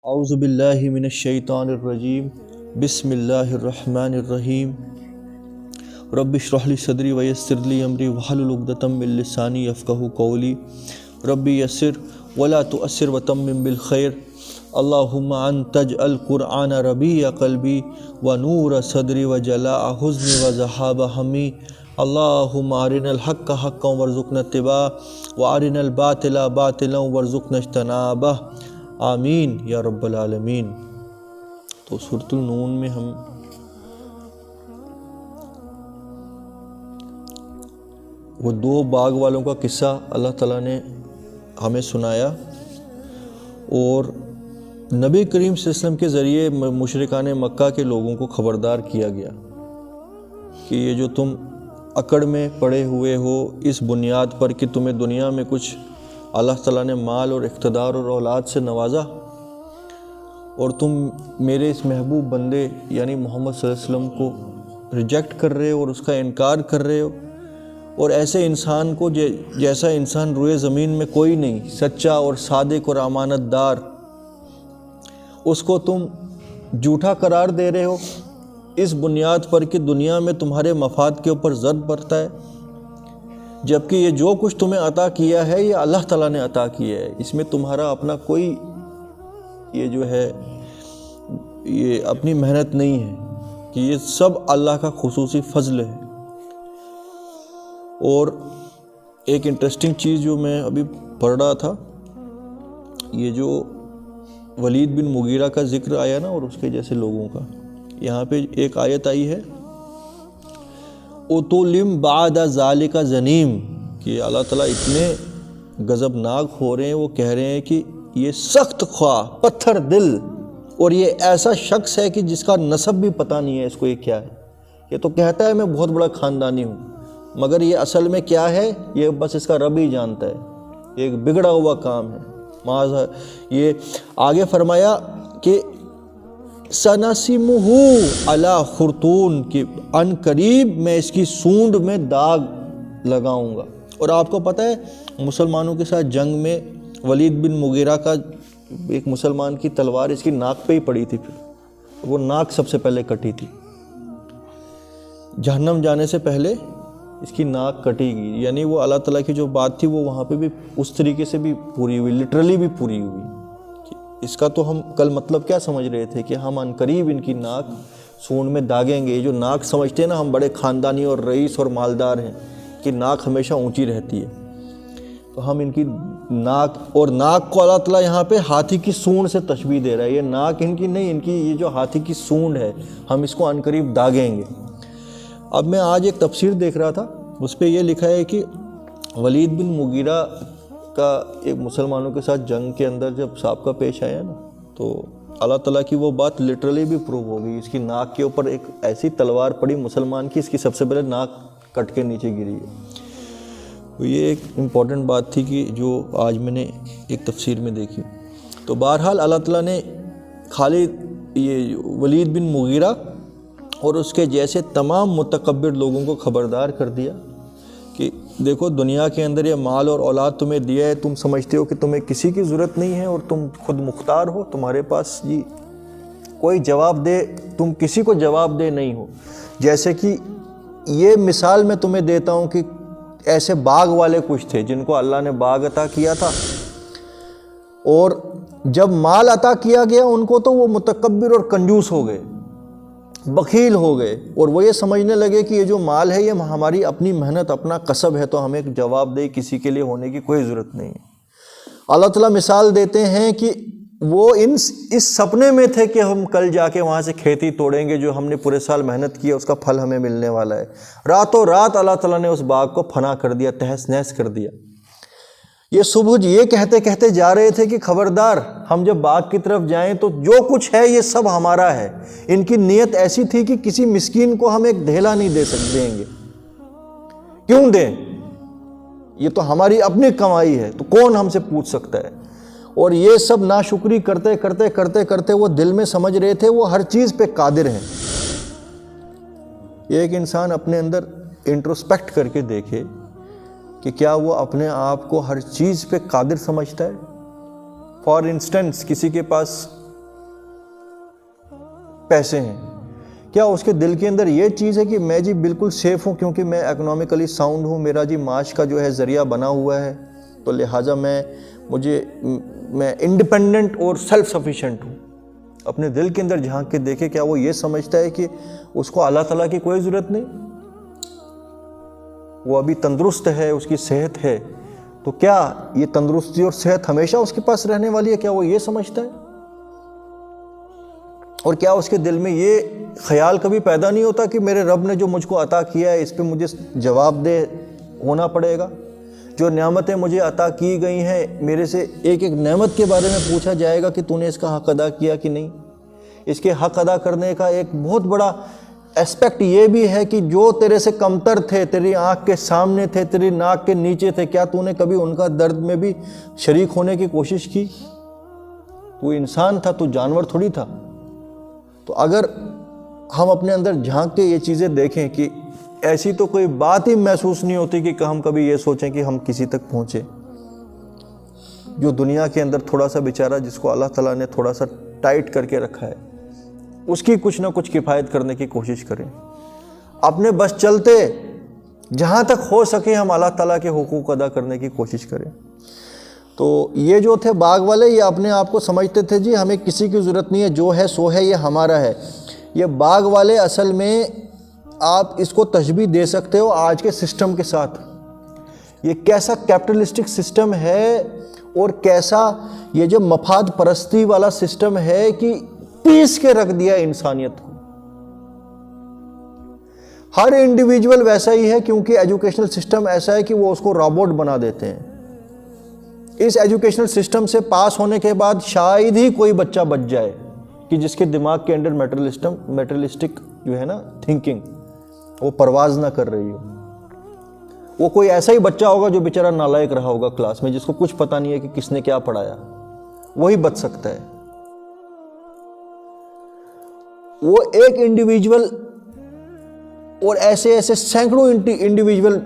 اعوذ باللہ من الشیطان الرجیم بسم اللہ الرحمن الرحیم رب اشرح لی صدری ویسر لی امری واحلل عقدۃ من لسانی یفقہوا قولی رب یسر ولا تؤثر وتمم بالخیر اللہم انت اجعل قرآن ربیع قلبی ونور صدری وجلاء حزنی وذہاب ہمی اللہم ارنا الحق حقا وارزقنا اتباعہ وارنا الباطل باطلا وارزقنا اجتنابہ آمین یا رب العالمین۔ تو سورۃ النون میں ہم وہ دو باغ والوں کا قصہ اللہ تعالیٰ نے ہمیں سنایا، اور نبی کریم صلی اللہ علیہ وسلم کے ذریعے مشرکان مکہ کے لوگوں کو خبردار کیا گیا کہ یہ جو تم اکڑ میں پڑے ہوئے ہو اس بنیاد پر کہ تمہیں دنیا میں کچھ اللہ تعالیٰ نے مال اور اقتدار اور اولاد سے نوازا، اور تم میرے اس محبوب بندے یعنی محمد صلی اللہ علیہ وسلم کو ریجیکٹ کر رہے ہو اور اس کا انکار کر رہے ہو، اور ایسے انسان کو جیسا انسان روئے زمین میں کوئی نہیں، سچا اور صادق اور امانت دار، اس کو تم جھوٹا قرار دے رہے ہو اس بنیاد پر کہ دنیا میں تمہارے مفاد کے اوپر ضرب پڑتا ہے، جبکہ یہ جو کچھ تمہیں عطا کیا ہے یہ اللہ تعالیٰ نے عطا کیا ہے، اس میں تمہارا اپنا کوئی یہ جو ہے یہ اپنی محنت نہیں ہے، کہ یہ سب اللہ کا خصوصی فضل ہے۔ اور ایک انٹرسٹنگ چیز جو میں ابھی پڑھ رہا تھا، یہ جو ولید بن مغیرہ کا ذکر آیا نا اور اس کے جیسے لوگوں کا، یہاں پہ ایک آیت آئی ہے اُتُلِم بعد ذالک زنیم، کہ اللہ تعالیٰ اتنے غضبناک ہو رہے ہیں، وہ کہہ رہے ہیں کہ یہ سخت خواہ پتھر دل، اور یہ ایسا شخص ہے کہ جس کا نسب بھی پتہ نہیں ہے اس کو یہ کیا ہے، یہ تو کہتا ہے میں بہت بڑا خاندانی ہوں، مگر یہ اصل میں کیا ہے یہ بس اس کا رب ہی جانتا ہے، یہ ایک بگڑا ہوا کام ہے۔ یہ آگے فرمایا کہ سَنَسِمُهُ عَلَى خُرْطُونٍ، کہ ان قریب میں اس کی سونڈ میں داغ لگاؤں گا۔ اور آپ کو پتہ ہے مسلمانوں کے ساتھ جنگ میں ولید بن مغیرہ کا ایک مسلمان کی تلوار اس کی ناک پہ ہی پڑی تھی، پھر وہ ناک سب سے پہلے کٹی تھی، جہنم جانے سے پہلے اس کی ناک کٹی گئی، یعنی وہ اللہ تعالیٰ کی جو بات تھی وہ وہاں پہ بھی اس طریقے سے بھی پوری ہوئی، لٹرلی بھی پوری ہوئی۔ اس کا تو ہم کل مطلب کیا سمجھ رہے تھے کہ ہم عنقریب ان کی ناک سونڈ میں داغیں گے۔ یہ جو ناک سمجھتے ہیں نا ہم بڑے خاندانی اور رئیس اور مالدار ہیں کہ ناک ہمیشہ اونچی رہتی ہے، تو ہم ان کی ناک، اور ناک کو اللہ تعالیٰ یہاں پہ ہاتھی کی سونڈ سے تشبیہ دے رہا ہے، یہ ناک ان کی نہیں، ان کی یہ جو ہاتھی کی سونڈ ہے ہم اس کو عنقریب داغیں گے۔ اب میں آج ایک تفسیر دیکھ رہا تھا، اس پہ یہ لکھا ہے کہ ولید بن مغیرہ کا ایک مسلمانوں کے ساتھ جنگ کے اندر جب سابقہ پیش آیا نا، تو اللہ تعالیٰ کی وہ بات لٹرلی بھی پروو ہو گئی، اس کی ناک کے اوپر ایک ایسی تلوار پڑی مسلمان کی، اس کی سب سے پہلے ناک کٹ کے نیچے گری ہے۔ تو یہ ایک امپورٹنٹ بات تھی کہ جو آج میں نے ایک تفسیر میں دیکھی۔ تو بہرحال اللہ تعالیٰ نے خالی یہ ولید بن مغیرہ اور اس کے جیسے تمام متکبر لوگوں کو خبردار کر دیا کہ دیکھو دنیا کے اندر یہ مال اور اولاد تمہیں دیا ہے، تم سمجھتے ہو کہ تمہیں کسی کی ضرورت نہیں ہے اور تم خود مختار ہو، تمہارے پاس جی کوئی جواب دے، تم کسی کو جواب دے نہیں ہو۔ جیسے کہ یہ مثال میں تمہیں دیتا ہوں کہ ایسے باغ والے کچھ تھے جن کو اللہ نے باغ عطا کیا تھا، اور جب مال عطا کیا گیا ان کو تو وہ متکبر اور کنجوس ہو گئے، بخیل ہو گئے، اور وہ یہ سمجھنے لگے کہ یہ جو مال ہے یہ ہماری اپنی محنت اپنا کسب ہے، تو ہمیں جواب دہ کسی کے لیے ہونے کی کوئی ضرورت نہیں ہے۔ اللہ تعالیٰ مثال دیتے ہیں کہ وہ اس سپنے میں تھے کہ ہم کل جا کے وہاں سے کھیتی توڑیں گے، جو ہم نے پورے سال محنت کی ہے اس کا پھل ہمیں ملنے والا ہے، راتوں رات اللہ تعالیٰ نے اس باغ کو فنا کر دیا، تہس نہس کر دیا۔ یہ صبح یہ کہتے کہتے جا رہے تھے کہ خبردار ہم جب باغ کی طرف جائیں تو جو کچھ ہے یہ سب ہمارا ہے۔ ان کی نیت ایسی تھی کہ کسی مسکین کو ہم ایک دھیلا نہیں دیں گے، کیوں دیں، یہ تو ہماری اپنی کمائی ہے، تو کون ہم سے پوچھ سکتا ہے۔ اور یہ سب ناشکری کرتے کرتے کرتے کرتے وہ دل میں سمجھ رہے تھے وہ ہر چیز پہ قادر ہیں۔ ایک انسان اپنے اندر انٹروسپیکٹ کر کے دیکھے کہ کیا وہ اپنے آپ کو ہر چیز پہ قادر سمجھتا ہے؟ فار انسٹنس کسی کے پاس پیسے ہیں، کیا اس کے دل کے اندر یہ چیز ہے کہ میں جی بالکل سیف ہوں کیونکہ میں اکنامکلی ساؤنڈ ہوں، میرا جی معاش کا جو ہے ذریعہ بنا ہوا ہے، تو لہٰذا میں انڈیپینڈنٹ اور سیلف سفیشینٹ ہوں؟ اپنے دل کے اندر جھانک کے دیکھے، کیا وہ یہ سمجھتا ہے کہ اس کو اللہ تعالیٰ کی کوئی ضرورت نہیں؟ وہ ابھی تندرست ہے، اس کی صحت ہے، تو کیا یہ تندرستی اور صحت ہمیشہ اس کے پاس رہنے والی ہے؟ کیا وہ یہ سمجھتا ہے؟ اور کیا اس کے دل میں یہ خیال کبھی پیدا نہیں ہوتا کہ میرے رب نے جو مجھ کو عطا کیا ہے اس پہ مجھے جواب دہ ہونا پڑے گا؟ جو نعمتیں مجھے عطا کی گئی ہیں، میرے سے ایک ایک نعمت کے بارے میں پوچھا جائے گا کہ تو نے اس کا حق ادا کیا کہ نہیں؟ اس کے حق ادا کرنے کا ایک بہت بڑا اسپیکٹ یہ بھی ہے کہ جو تیرے سے کمتر تھے، تیری آنکھ کے سامنے تھے، تیری ناک کے نیچے تھے، کیا تو نے کبھی ان کا درد میں بھی شریک ہونے کی کوشش کی؟ تو انسان تھا، تو جانور تھوڑی تھا۔ تو اگر ہم اپنے اندر جھانک کے یہ چیزیں دیکھیں کہ ایسی تو کوئی بات ہی محسوس نہیں ہوتی کہ ہم کبھی یہ سوچیں کہ ہم کسی تک پہنچے۔ جو دنیا کے اندر تھوڑا سا بیچارہ جس کو اللہ تعالیٰ نے تھوڑا سا ٹائٹ کر کے رکھا ہے، اس کی کچھ نہ کچھ کفایت کرنے کی کوشش کریں۔ اپنے بس چلتے جہاں تک ہو سکے ہم اللہ تعالیٰ کے حقوق ادا کرنے کی کوشش کریں۔ تو یہ جو تھے باغ والے، یہ اپنے آپ کو سمجھتے تھے جی ہمیں کسی کی ضرورت نہیں ہے، جو ہے سو ہے، یہ ہمارا ہے۔ یہ باغ والے اصل میں آپ اس کو تشبیہ دے سکتے ہو آج کے سسٹم کے ساتھ۔ یہ کیسا کیپٹلسٹک سسٹم ہے اور کیسا یہ جو مفاد پرستی والا سسٹم ہے کہ پیس کے رکھ دیا انسانیت کو۔ ہر انڈیویجول ویسا ہی ہے کیونکہ ایجوکیشنل سسٹم ایسا ہے کہ وہ اس کو روبوٹ بنا دیتے ہیں۔ اس ایجوکیشنل سسٹم سے پاس ہونے کے بعد شاید ہی کوئی بچہ بچ جائے کہ جس کے دماغ کے اندر میٹرلسٹک جو ہے نا تھنکنگ وہ پرواز نہ کر رہی ہو۔ وہ کوئی ایسا ہی بچہ ہوگا جو بیچارہ نالائق رہا ہوگا کلاس میں، جس کو کچھ پتہ نہیں ہے کہ کس نے کیا پڑھایا، وہی بچ سکتا ہے۔ وہ ایک انڈیویجول اور ایسے سینکڑوں انڈیویجول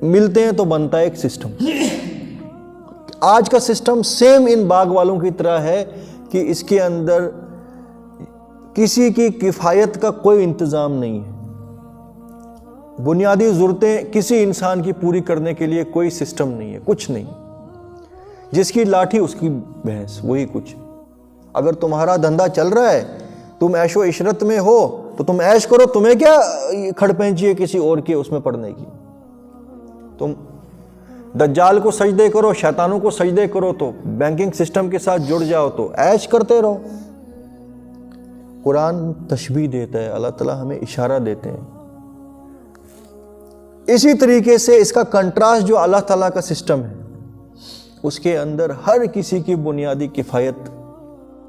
ملتے ہیں تو بنتا ہے ایک سسٹم۔ آج کا سسٹم سیم ان باغ والوں کی طرح ہے کہ اس کے اندر کسی کی کفایت کا کوئی انتظام نہیں ہے۔ بنیادی ضرورتیں کسی انسان کی پوری کرنے کے لیے کوئی سسٹم نہیں ہے، کچھ نہیں۔ جس کی لاٹھی اس کی بھینس، وہی کچھ۔ اگر تمہارا دھندا چل رہا ہے، تم عیش و عشرت میں ہو تو تم عیش کرو، تمہیں کیا کھڑ پینچی ہے کسی اور کے اس میں پڑنے کی؟ تم دجال کو سجدے کرو، شیطانوں کو سجدے کرو، تو بینکنگ سسٹم کے ساتھ جڑ جاؤ تو عیش کرتے رہو۔ قرآن تشبیہ دیتا ہے، اللہ تعالیٰ ہمیں اشارہ دیتے ہیں۔ اسی طریقے سے اس کا کنٹراسٹ جو اللہ تعالیٰ کا سسٹم ہے، اس کے اندر ہر کسی کی بنیادی کفایت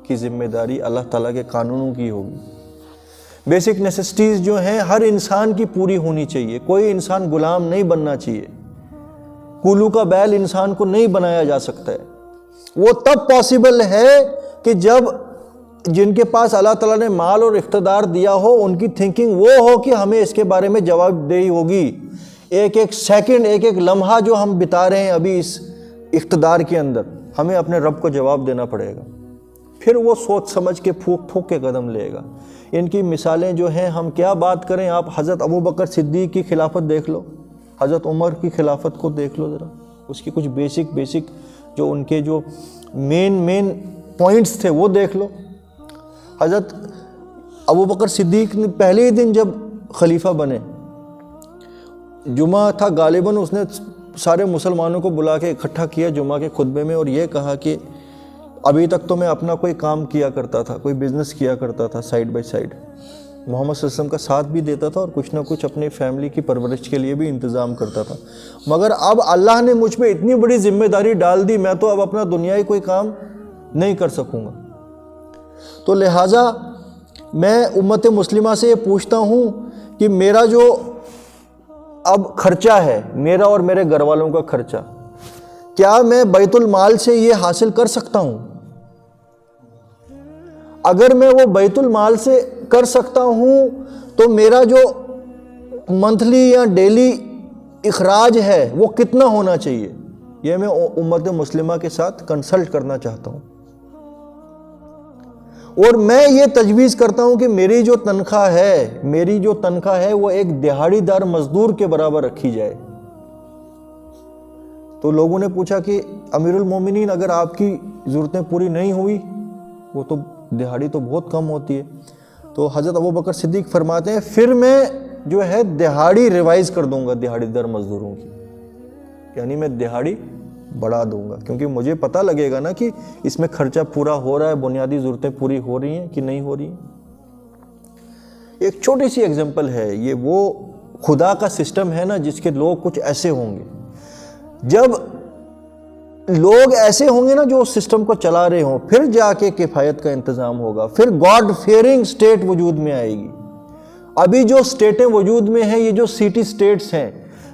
کی ذمہ داری اللہ تعالیٰ کے قانونوں کی ہوگی۔ بیسک نیسیسٹیز جو ہیں ہر انسان کی پوری ہونی چاہیے، کوئی انسان غلام نہیں بننا چاہیے۔ کولو کا بیل انسان کو نہیں بنایا جا سکتا ہے۔ وہ تب پاسبل ہے کہ جب جن کے پاس اللہ تعالیٰ نے مال اور اقتدار دیا ہو، ان کی تھنکنگ وہ ہو کہ ہمیں اس کے بارے میں جواب دہی ہوگی۔ ایک ایک سیکنڈ، ایک ایک لمحہ جو ہم بتا رہے ہیں ابھی اس اقتدار کے اندر، ہمیں اپنے رب کو جواب دینا پڑے گا۔ پھر وہ سوچ سمجھ کے پھونک پھونک کے قدم لے گا۔ ان کی مثالیں جو ہیں، ہم کیا بات کریں، آپ حضرت ابوبکر صدیق کی خلافت دیکھ لو، حضرت عمر کی خلافت کو دیکھ لو ذرا، اس کی کچھ بیسک جو ان کے جو مین پوائنٹس تھے وہ دیکھ لو۔ حضرت ابوبکر صدیق نے پہلے ہی دن جب خلیفہ بنے، جمعہ تھا غالباً، اس نے سارے مسلمانوں کو بلا کے اکٹھا کیا جمعہ کے خطبے میں، اور یہ کہا کہ ابھی تک تو میں اپنا کوئی کام کیا کرتا تھا، کوئی بزنس کیا کرتا تھا سائیڈ بائی سائیڈ، محمد صلی اللہ علیہ وسلم کا ساتھ بھی دیتا تھا اور کچھ نہ کچھ اپنی فیملی کی پرورش کے لیے بھی انتظام کرتا تھا، مگر اب اللہ نے مجھ پہ اتنی بڑی ذمہ داری ڈال دی، میں تو اب اپنا دنیائی کوئی کام نہیں کر سکوں گا۔ تو لہٰذا میں امت مسلمہ سے یہ پوچھتا ہوں کہ میرا جو اب خرچہ ہے، میرا اور میرے گھر والوں کا خرچہ، کیا میں بیت المال سے یہ حاصل کر سکتا ہوں؟ اگر میں وہ بیت المال سے کر سکتا ہوں تو میرا جو منتھلی یا ڈیلی اخراج ہے وہ کتنا ہونا چاہیے؟ یہ میں امت مسلمہ کے ساتھ کنسلٹ کرنا چاہتا ہوں۔ اور میں یہ تجویز کرتا ہوں کہ میری جو تنخواہ ہے وہ ایک دہاڑی دار مزدور کے برابر رکھی جائے۔ تو لوگوں نے پوچھا کہ امیر المومنین اگر آپ کی ضرورتیں پوری نہیں ہوئی، وہ تو دہاڑی تو بہت کم ہوتی ہے، تو حضرت ابوبکر صدیق فرماتے ہیں پھر میں جو ہے دہاڑی ریوائز کر دوں گا دہاڑی دار مزدوروں کی، یعنی میں دہاڑی بڑھا دوں گا، کیونکہ مجھے پتہ لگے گا نا کہ اس میں خرچہ پورا ہو رہا ہے، بنیادی ضرورتیں پوری ہو رہی ہیں کہ نہیں ہو رہی ہیں۔ ایک چھوٹی سی ایگزامپل ہے، یہ وہ خدا کا سسٹم ہے نا جس کے لوگ کچھ ایسے ہوں گے، جب لوگ ایسے ہوں گے نا جو اس سسٹم کو چلا رہے ہوں، پھر جا کے کفایت کا انتظام ہوگا، پھر گاڈ فیئرنگ سٹیٹ وجود میں آئے گی۔ ابھی جو سٹیٹیں وجود میں ہیں، یہ جو سٹی سٹیٹس ہیں،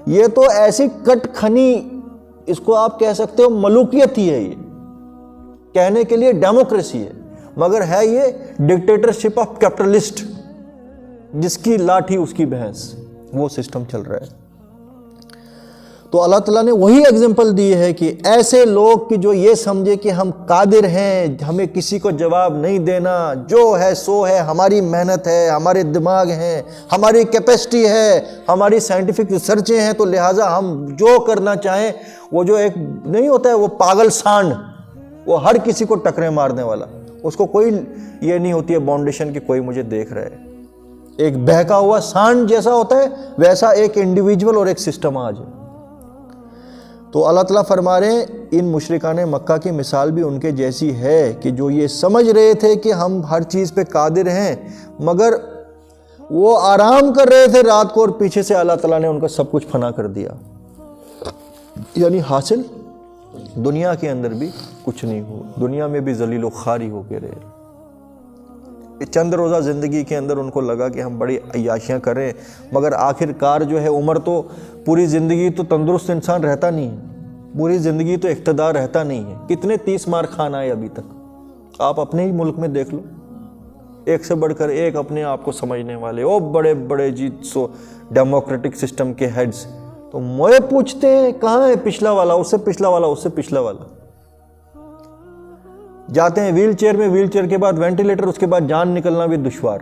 یہ تو ایسی کٹ کھنی، اس کو آپ کہہ سکتے ہو ملوکیت ہی ہے، یہ کہنے کے لیے ڈیموکریسی ہے، مگر ہے یہ ڈکٹیٹرشپ آف کیپٹلسٹ، جس کی لاٹھی اس کی بھینس، وہ سسٹم چل رہا ہے۔ تو اللہ تعالیٰ نے وہی ایگزامپل دی ہے کہ ایسے لوگ کہ جو یہ سمجھے کہ ہم قادر ہیں، ہمیں کسی کو جواب نہیں دینا، جو ہے سو ہے، ہماری محنت ہے، ہمارے دماغ ہیں، ہماری کیپیسٹی ہے، ہماری سائنٹیفک ریسرچیں ہیں، تو لہٰذا ہم جو کرنا چاہیں، وہ جو ایک نہیں ہوتا ہے وہ پاگل سانڈ، وہ ہر کسی کو ٹکرے مارنے والا، اس کو کوئی یہ نہیں ہوتی ہے باؤنڈیشن کہ کوئی مجھے دیکھ رہا ہے، ایک بہکا ہوا سانڈ جیسا ہوتا ہے ویسا ایک انڈیویجول اور ایک سسٹم آج ہے۔ تو اللہ تعالیٰ فرما رہے ہیں ان مشرکان مکہ کی مثال بھی ان کے جیسی ہے کہ جو یہ سمجھ رہے تھے کہ ہم ہر چیز پہ قادر ہیں، مگر وہ آرام کر رہے تھے رات کو، اور پیچھے سے اللہ تعالیٰ نے ان کا سب کچھ فنا کر دیا، یعنی حاصل دنیا کے اندر بھی کچھ نہیں ہو، دنیا میں بھی ذلیل و خواری ہو کے رہے۔ چند روزہ زندگی کے اندر ان کو لگا کہ ہم بڑی عیاشیاں کریں، مگر آخر کار جو ہے عمر تو پوری زندگی تو تندرست انسان رہتا نہیں ہے، پوری زندگی تو اقتدار رہتا نہیں ہے۔ کتنے 30 مار کھانا ہے ابھی تک، آپ اپنے ہی ملک میں دیکھ لو، ایک سے بڑھ کر ایک اپنے آپ کو سمجھنے والے، او بڑے بڑے جی سو ڈیموکریٹک سسٹم کے ہیڈز، تو موئے پوچھتے ہیں کہاں ہے پچھلا والا، اس سے پچھلا والا، اس سے پچھلا والا۔ جاتے ہیں ویل چیئر میں، ویل چیئر کے بعد وینٹیلیٹر، اس کے بعد جان نکلنا بھی دشوار،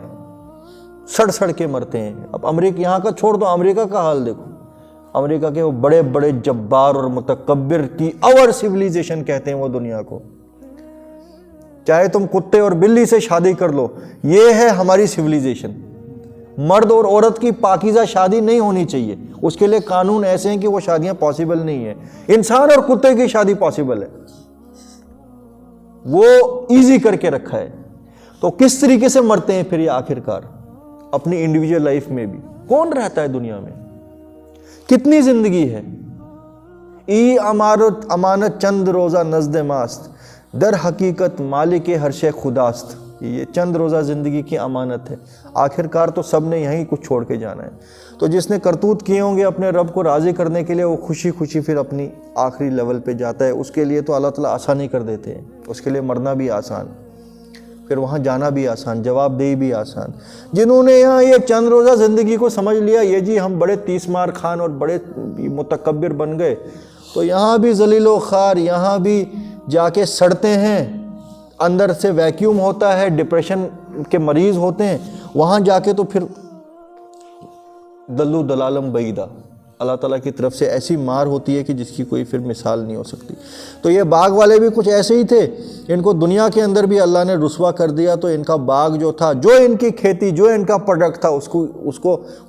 سڑ سڑ کے مرتے ہیں۔ اب امریکہ یہاں کا چھوڑ دو، امریکہ کا حال دیکھو، امریکہ کے وہ بڑے بڑے جبار اور متکبر کی اور سویلائزیشن کہتے ہیں وہ دنیا کو، چاہے تم کتے اور بلی سے شادی کر لو، یہ ہے ہماری سویلائزیشن۔ مرد اور عورت کی پاکیزہ شادی نہیں ہونی چاہیے، اس کے لیے قانون ایسے ہیں کہ وہ شادیاں پاسبل نہیں ہیں، انسان اور کتے کی شادی پاسبل ہے، وہ ایزی کر کے رکھا ہے۔ تو کس طریقے سے مرتے ہیں پھر یہ آخر کار اپنی انڈیویجول لائف میں بھی؟ کون رہتا ہے دنیا میں؟ کتنی زندگی ہے؟ ای امانت چند روزہ نزد ماست، در حقیقت مالک ہر شے خداست۔ یہ چند روزہ زندگی کی امانت ہے، آخر کار تو سب نے یہیں کچھ چھوڑ کے جانا ہے۔ تو جس نے کرتوت کیے ہوں گے اپنے رب کو راضی کرنے کے لیے، وہ خوشی خوشی پھر اپنی آخری لیول پہ جاتا ہے۔ اس کے لیے تو اللہ تعالیٰ آسان ہی کر دیتے ہیں، اس کے لیے مرنا بھی آسان، پھر وہاں جانا بھی آسان، جواب دہی بھی آسان۔ جنہوں نے یہاں یہ چند روزہ زندگی کو سمجھ لیا، یہ جی ہم بڑے 30 مار خان اور بڑے متکبر بن گئے، تو یہاں بھی ذلیل و خوار، یہاں بھی جا کے سڑتے ہیں، اندر سے ویکیوم ہوتا ہے، ڈپریشن کے مریض ہوتے ہیں، وہاں جا کے تو پھر دلو دلالم بعیدہ، اللہ تعالیٰ کی طرف سے ایسی مار ہوتی ہے کہ جس کی کوئی پھر مثال نہیں ہو سکتی۔ تو یہ باغ والے بھی کچھ ایسے ہی تھے، ان کو دنیا کے اندر بھی اللہ نے رسوا کر دیا، تو ان کا باغ جو تھا، جو ان کی کھیتی، جو ان کا پروڈکٹ تھا،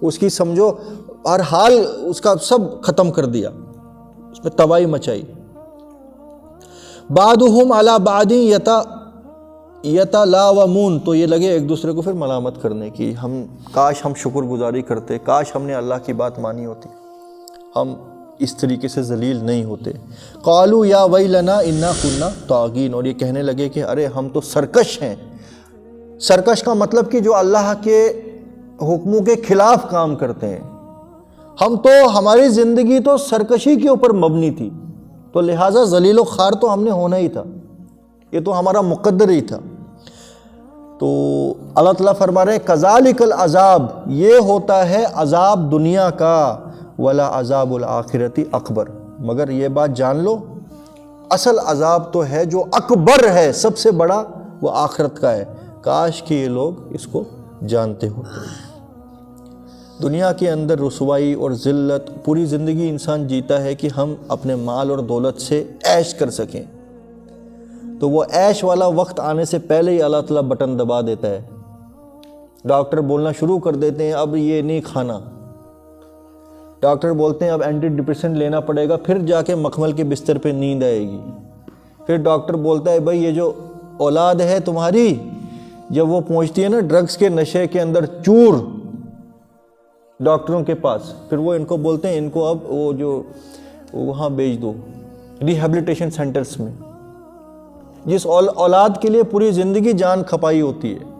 اس کی سمجھو ہر حال اس کا سب ختم کر دیا، اس میں تباہی مچائی۔ بعضهم علی بعض یتلاومون، تو یہ لگے ایک دوسرے کو پھر ملامت کرنے کی، کاش ہم شکر گزاری کرتے، کاش ہم نے اللہ کی بات مانی ہوتی، ہم اس طریقے سے ذلیل نہیں ہوتے۔ قالوا یا ویلنا انا کنا طاغین، اور یہ کہنے لگے کہ ارے ہم تو سرکش ہیں۔ سرکش کا مطلب کہ جو اللہ کے حکموں کے خلاف کام کرتے ہیں، ہماری زندگی تو سرکشی کے اوپر مبنی تھی، تو لہٰذا ذلیل و خوار تو ہم نے ہونا ہی تھا، یہ تو ہمارا مقدر ہی تھا۔ تو اللہ تعالیٰ فرما رہے ہیں کذالک العذاب، یہ ہوتا ہے عذاب دنیا کا، ولا عذاب الآخرت اکبر، مگر یہ بات جان لو اصل عذاب تو ہے جو اکبر ہے، سب سے بڑا، وہ آخرت کا ہے۔ کاش کہ یہ لوگ اس کو جانتے ہوتے۔ دنیا کے اندر رسوائی اور ذلت پوری زندگی انسان جیتا ہے کہ ہم اپنے مال اور دولت سے عیش کر سکیں، تو وہ عیش والا وقت آنے سے پہلے ہی اللہ تعالیٰ بٹن دبا دیتا ہے۔ ڈاکٹر بولنا شروع کر دیتے ہیں اب یہ نہیں کھانا، ڈاکٹر بولتے ہیں اب اینٹی ڈپریسنٹ لینا پڑے گا، پھر جا کے مخمل کے بستر پہ نیند آئے گی۔ پھر ڈاکٹر بولتا ہے بھائی یہ جو اولاد ہے تمہاری، جب وہ پہنچتی ہے نا ڈرگز کے نشے کے اندر چور ڈاکٹروں کے پاس، پھر وہ ان کو بولتے ہیں ان کو اب وہ جو وہاں بھیج دو ریہیبلیٹیشن سینٹرز میں۔ جس اولاد کے لیے پوری زندگی جان کھپائی ہوتی ہے،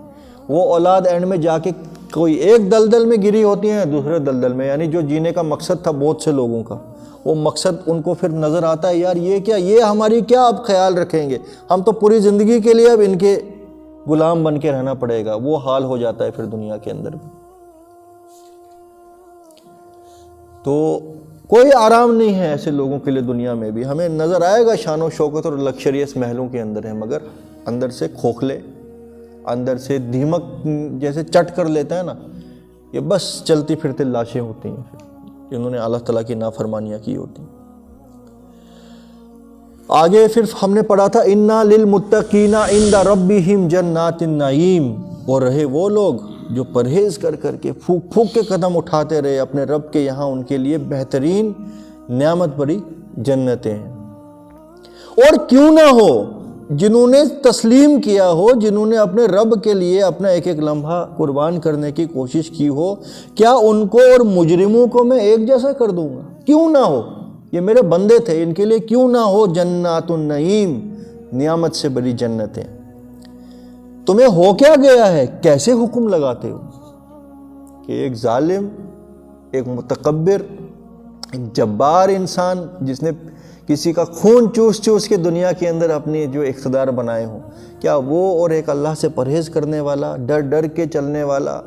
وہ اولاد اینڈ میں جا کے کوئی ایک دلدل میں گری ہوتی ہیں، دوسرے دلدل میں، یعنی جو جینے کا مقصد تھا بہت سے لوگوں کا، وہ مقصد ان کو پھر نظر آتا ہے یار یہ کیا، یہ ہماری کیا اب خیال رکھیں گے، ہم تو پوری زندگی کے لیے اب ان کے غلام بن کے رہنا پڑے گا۔ وہ حال ہو جاتا ہے پھر دنیا کے اندر بھی۔ تو کوئی آرام نہیں ہے ایسے لوگوں کے لیے دنیا میں بھی۔ ہمیں نظر آئے گا شان و شوکت اور لکشریس محلوں کے اندر ہے، مگر اندر سے کھوکھلے، اندر سے دیمک جیسے چٹ کر لیتا ہے نا، یہ بس چلتی پھرتے لاشیں ہوتی ہیں پھر جنہوں نے اللہ تعالیٰ کی نافرمانیاں کی ہوتی ہیں۔ آگے پھر ہم نے پڑھا تھا اِنَّا لِلْمُتَّقِينَ عِنْدَ رَبِّهِمْ جَنَّاتِ النَّعِيمِ، اور رہے وہ لوگ جو پرہیز کر کر کے پھونک پھونک کے قدم اٹھاتے رہے اپنے رب کے یہاں، ان کے لیے بہترین نعمت بھری جنتیں ہیں۔ اور کیوں نہ ہو جنہوں نے تسلیم کیا ہو، جنہوں نے اپنے رب کے لیے اپنا ایک ایک لمحہ قربان کرنے کی کوشش کی ہو، کیا ان کو اور مجرموں کو میں ایک جیسا کر دوں گا؟ کیوں نہ ہو، یہ میرے بندے تھے، ان کے لیے کیوں نہ ہو جنات النعیم، نعمت سے بڑی جنتیں۔ تمہیں ہو کیا گیا ہے، کیسے حکم لگاتے ہو کہ ایک ظالم، ایک متکبر، ایک جبار انسان جس نے کسی کا خون چوس چوس کے دنیا کے اندر اپنی جو اقتدار بنائے ہوں، کیا وہ اور ایک اللہ سے پرہیز کرنے والا، ڈر ڈر کے چلنے والا،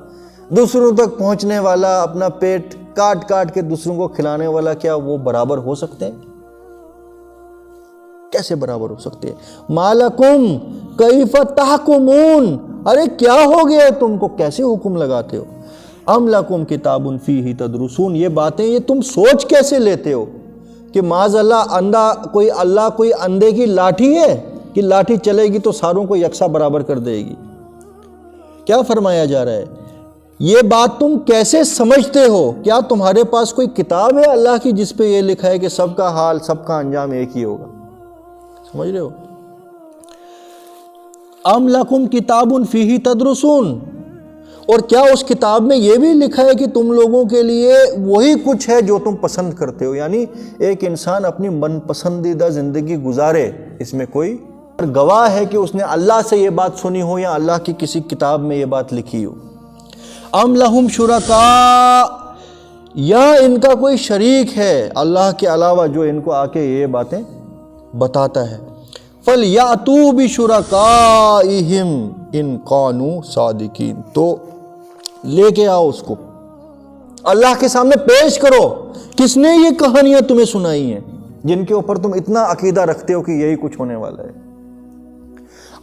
دوسروں تک پہنچنے والا، اپنا پیٹ کاٹ کاٹ کے دوسروں کو کھلانے والا، کیا وہ برابر ہو سکتے ہیں؟ کیسے برابر ہو سکتے ہیں؟ مالکم کیف تحکمون، ارے کیا ہو گیا تم کو، کیسے حکم لگاتے ہو؟ ام لکم کتاب فیہ تدرسون، یہ باتیں یہ تم سوچ کیسے لیتے ہو کہ معاذ اللہ اللہ کوئی اندھے کی لاٹھی ہے کہ لاٹھی چلے گی تو ساروں کو یکساں برابر کر دے گی؟ کیا فرمایا جا رہا ہے؟ یہ بات تم کیسے سمجھتے ہو؟ کیا تمہارے پاس کوئی کتاب ہے اللہ کی جس پہ یہ لکھا ہے کہ سب کا حال، سب کا انجام ایک ہی ہوگا؟ سمجھ رہے ہو؟ ام لکم کتاب فیہ تدرسون، اور کیا اس کتاب میں یہ بھی لکھا ہے کہ تم لوگوں کے لیے وہی کچھ ہے جو تم پسند کرتے ہو؟ یعنی ایک انسان اپنی من پسندیدہ زندگی گزارے، اس میں کوئی گواہ ہے کہ اس نے اللہ سے یہ بات سنی ہو یا اللہ کی کسی کتاب میں یہ بات لکھی ہو؟ ام لہم شرکاء، یا ان کا کوئی شریک ہے اللہ کے علاوہ جو ان کو آ کے یہ باتیں بتاتا ہے؟ فَلْيَأْتُوا بِشُرَكَائِهِمْ إِن كَانُوا صَادِقِينَ، تو لے کے آؤ اس کو، اللہ کے سامنے پیش کرو، کس نے یہ کہانیاں تمہیں سنائی ہیں جن کے اوپر تم اتنا عقیدہ رکھتے ہو کہ یہی کچھ ہونے والا ہے؟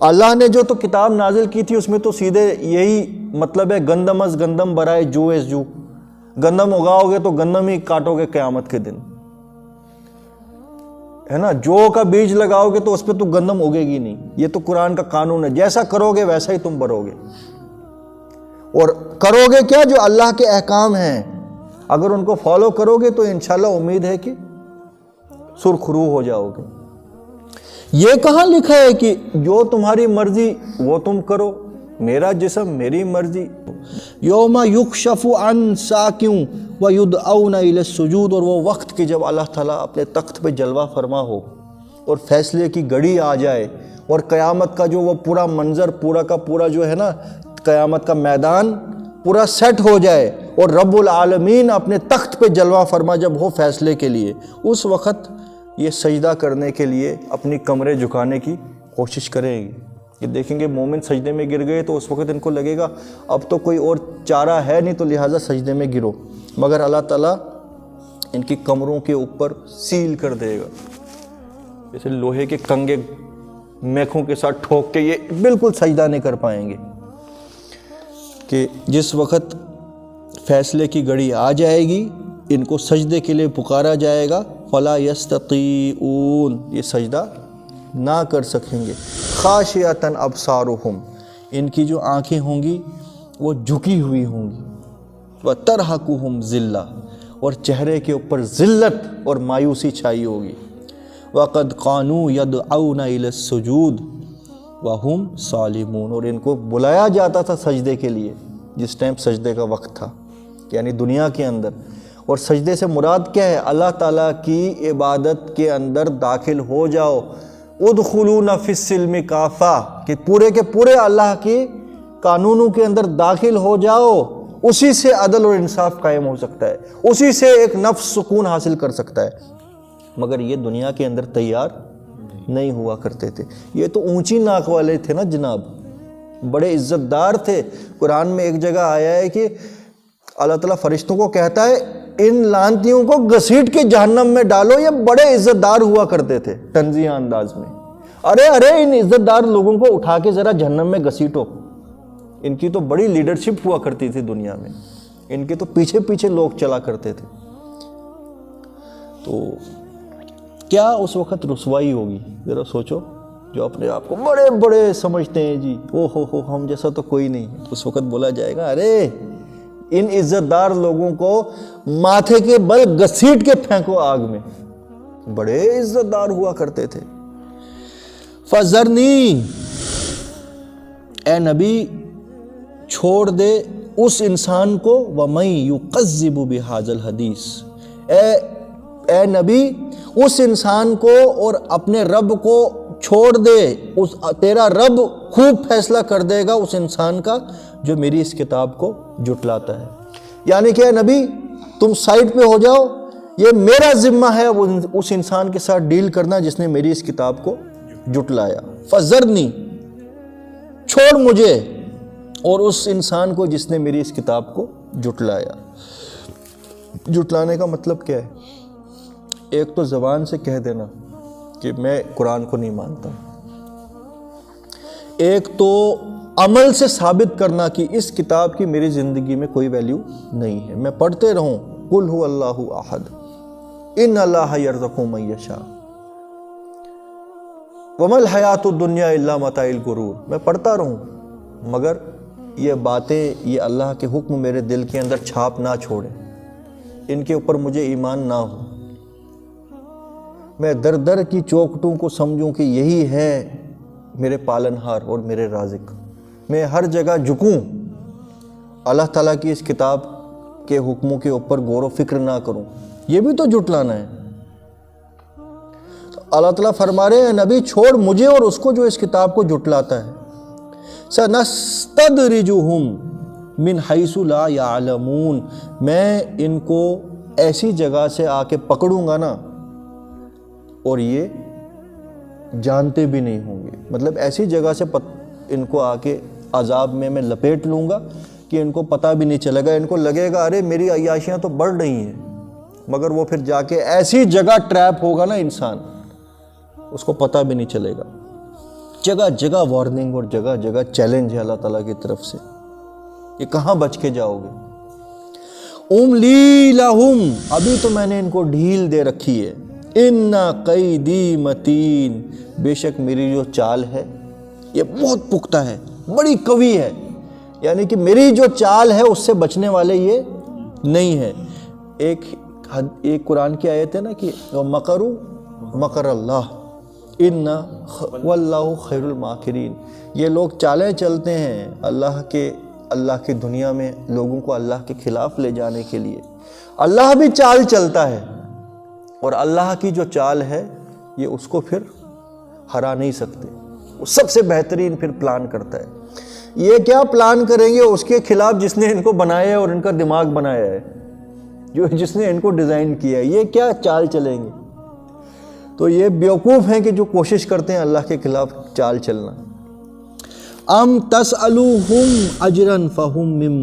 اللہ نے جو تو کتاب نازل کی تھی اس میں تو سیدھے یہی مطلب ہے، گندم از گندم برائے جو از جو، گندم اگاؤ گے تو گندم ہی کاٹو گے قیامت کے دن، ہے نا؟ جو کا بیج لگاؤ گے تو اس پہ تو گندم اگے گی نہیں، یہ تو قرآن کا قانون ہے، جیسا کرو گے ویسا ہی تم بھرو گے۔ اور کرو گے کیا؟ جو اللہ کے احکام ہیں اگر ان کو فالو کرو گے تو انشاءاللہ امید ہے کہ سرخرو ہو جاؤ گے۔ یہ کہاں لکھا ہے کہ جو تمہاری مرضی وہ تم کرو، میرا جسم میری مرضی؟ یوم یکشف عن ساق ویدعون الی السجود، اور وہ وقت کہ جب اللہ تعالیٰ اپنے تخت پہ جلوہ فرما ہو اور فیصلے کی گھڑی آ جائے اور قیامت کا جو وہ پورا منظر، پورا کا پورا جو ہے نا قیامت کا میدان پورا سیٹ ہو جائے اور رب العالمین اپنے تخت پہ جلوہ فرما جب ہو فیصلے کے لیے، اس وقت یہ سجدہ کرنے کے لیے اپنی کمریں جھکانے کی کوشش کریں گے۔ یہ دیکھیں گے مومن سجدے میں گر گئے تو اس وقت ان کو لگے گا اب تو کوئی اور چارہ ہے نہیں، تو لہٰذا سجدے میں گرو، مگر اللہ تعالیٰ ان کی کمروں کے اوپر سیل کر دے گا، جیسے لوہے کے کنگے میخوں کے ساتھ ٹھوک کے یہ بالکل سجدہ نہیں کر پائیں گے۔ کہ جس وقت فیصلے کی گھڑی آ جائے گی ان کو سجدے کے لیے پکارا جائے گا، فلا یستطیعون، یہ سجدہ نہ کر سکیں گے، خاشعۃ ابصارہم، ان کی جو آنکھیں ہوں گی وہ جھکی ہوئی ہوں گی، وترہقہم ذلہ، اور چہرے کے اوپر ذلت اور مایوسی چھائی ہوگی، وقد کانوا یدعون الی السجود وہم سالمون، اور ان کو بلایا جاتا تھا سجدے کے لیے جس ٹائم سجدے کا وقت تھا، یعنی دنیا کے اندر۔ اور سجدے سے مراد کیا ہے؟ اللہ تعالیٰ کی عبادت کے اندر داخل ہو جاؤ، ادخلون فی السلم کافہ، کہ پورے کے پورے اللہ کی قانونوں کے اندر داخل ہو جاؤ، اسی سے عدل اور انصاف قائم ہو سکتا ہے، اسی سے ایک نفس سکون حاصل کر سکتا ہے، مگر یہ دنیا کے اندر تیار نہیں ہوا کرتے تھے۔ یہ تو اونچی ناک والے تھے نا جناب، بڑے عزت دار تھے۔ قرآن میں ایک جگہ آیا ہے کہ اللہ تعالیٰ فرشتوں کو کہتا ہے ان لعنتیوں کو گھسیٹ کے جہنم میں ڈالو، یہ بڑے عزت دار ہوا کرتے تھے طنزیہ انداز میں۔ ارے ان عزت دار لوگوں کو اٹھا کے ذرا جہنم میں گھسیٹو، ان کی تو بڑی لیڈرشپ ہوا کرتی تھی دنیا میں، ان کے تو پیچھے پیچھے لوگ چلا کرتے تھے۔ تو کیا اس وقت رسوائی ہوگی، ذرا سوچو، جو اپنے آپ کو بڑے بڑے سمجھتے ہیں، جی او ہو ہم جیسا تو کوئی نہیں ہے، اس وقت بولا جائے گا ارے ان عزت دار لوگوں کو ماتھے کے بل گھسیٹ کے پھینکو آگ میں، بڑے عزت دار ہوا کرتے تھے۔ فذرنی، اے نبی چھوڑ دے اس انسان کو، وَمَن يُكَذِّبُ بِهَذَا الْحَدِيثِ، اے نبی اس انسان کو اور اپنے رب کو چھوڑ دے، تیرا رب خوب فیصلہ کر دے گا اس انسان کا جو میری اس کتاب کو جھٹلاتا ہے۔ یعنی کہ اے نبی تم سائڈ پہ ہو جاؤ، یہ میرا ذمہ ہے اس انسان کے ساتھ ڈیل کرنا جس نے میری اس کتاب کو جھٹلایا۔ فذرنی، چھوڑ مجھے اور اس انسان کو جس نے میری اس کتاب کو جھٹلایا۔ جھٹلانے کا مطلب کیا ہے؟ ایک تو زبان سے کہہ دینا کہ میں قرآن کو نہیں مانتا، ایک تو عمل سے ثابت کرنا کہ اس کتاب کی میری زندگی میں کوئی ویلیو نہیں ہے، میں پڑھتے رہوں قل هو اللہ احد ان اللہ یرزق من یشاء وما الحیات الدنیا الا متاع الغرور، میں پڑھتا رہوں مگر یہ باتیں، یہ اللہ کے حکم میرے دل کے اندر چھاپ نہ چھوڑیں، ان کے اوپر مجھے ایمان نہ ہو، میں در در کی چوکھٹوں کو سمجھوں کہ یہی ہے میرے پالنہار اور میرے رازق، میں ہر جگہ جھکوں، اللہ تعالیٰ کی اس کتاب کے حکموں کے اوپر غور و فکر نہ کروں، یہ بھی تو جھٹلانا ہے۔ تو اللہ تعالیٰ فرما رہے ہیں نبی چھوڑ مجھے اور اس کو جو اس کتاب کو جھٹلاتا ہے۔ سَنَسْتَدْرِجُهُمْ مِنْ حَيْثُ لَا يَعْلَمُونَ، میں ان کو ایسی جگہ سے آ کے پکڑوں گا نا اور یہ جانتے بھی نہیں ہوں گے، مطلب ایسی جگہ سے ان کو آ کے عذاب میں لپیٹ لوں گا کہ ان کو پتہ بھی نہیں چلے گا، ان کو لگے گا ارے میری عیاشیاں تو بڑھ رہی ہیں، مگر وہ پھر جا کے ایسی جگہ ٹریپ ہوگا نا انسان، اس کو پتہ بھی نہیں چلے گا۔ جگہ جگہ وارننگ اور جگہ جگہ چیلنج ہے اللہ تعالیٰ کی طرف سے، کہ کہاں بچ کے جاؤ گے۔ املی لہم، ابھی تو میں نے ان کو ڈھیل دے رکھی ہے، ان قیدی متین، بے شک میری جو چال ہے یہ بہت پختہ ہے، بڑی قوی ہے، یعنی کہ میری جو چال ہے اس سے بچنے والے یہ نہیں ہے۔ ایک قرآن کی آیت ہے نا کہ مکروا مکر اللہ ان واللہ خیر الماکرین، یہ لوگ چالیں چلتے ہیں اللہ کی دنیا میں لوگوں کو اللہ کے خلاف لے جانے کے لیے، اللہ بھی چال چلتا ہے، اور اللہ کی جو چال ہے یہ اس کو پھر ہرا نہیں سکتے، وہ سب سے بہترین پھر پلان کرتا ہے۔ یہ کیا پلان کریں گے اس کے خلاف جس نے ان کو بنایا ہے اور ان کا دماغ بنایا ہے، جس نے ان کو ڈیزائن کیا ہے، یہ کیا چال چلیں گے؟ تو یہ بیوقوف ہیں کہ جو کوشش کرتے ہیں اللہ کے خلاف چال چلنا۔ ام تسألوہم اجرا فہم من